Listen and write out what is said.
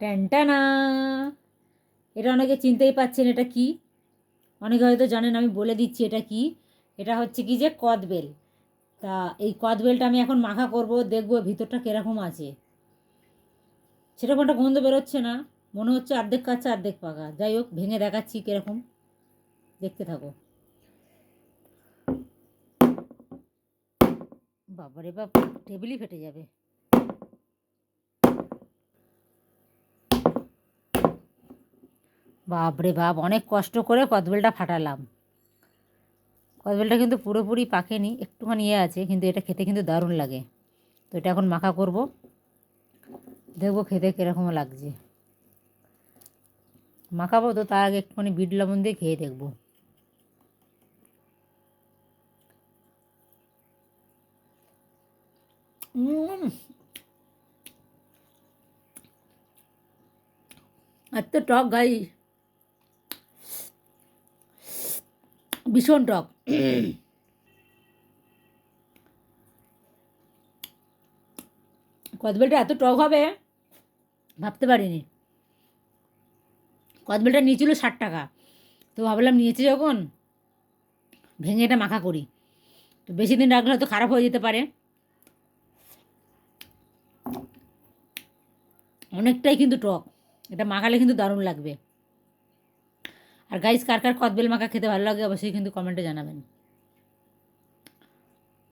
ট্যানটানা, এটা অনেকে চিনতেই পাচ্ছেন এটা কি। অনেকে হয়তো জানেন, আমি বলে দিচ্ছি এটা কি। এটা হচ্ছে কি যে কদবেল। তা এই কদবেলটা আমি এখন মাখা করব, দেখব ভিতরটা কীরকম আছে। সেরকম একটা গন্ধ বেরোচ্ছে না, মনে হচ্ছে অর্ধেক কাঁচা অর্ধেক পাকা। যাই হোক, ভেঙে দেখাচ্ছি কীরকম, দেখতে থাকো। বাবারে বাপ, টেবিলই ফেটে যাবে। বাপরে বাপ, অনেক কষ্ট করে কদবেলটা ফাটালাম। কদবেলটা কিন্তু পুরোপুরি পাকেনি, একটুখানি আছে, কিন্তু এটা খেতে কিন্তু দারুণ লাগে। তো এটা এখন মাখা করব, দেখবো খেতে কীরকম লাগছে। মাখাবো তো তার আগে একটুখানি বিট লবণ দিয়ে খেয়ে দেখবো। এত টক গাই, ভীষণ টক। কদবেলটা এত টক হবে ভাবতে পারিনি। কদবেলটা নিয়েছিল 60 টাকা, তো ভাবলাম নিয়েছি যখন ভেঙে এটা মাখা করি। তো বেশি দিন রাখলে হয়তো খারাপ হয়ে যেতে পারে। অনেকটাই কিন্তু টক, এটা মাখালে কিন্তু দারুণ লাগবে। আর গাইস, কার কার কদবেল মাখা খেতে ভালো লাগে অবশ্যই কিন্তু কমেন্টে জানাবেন।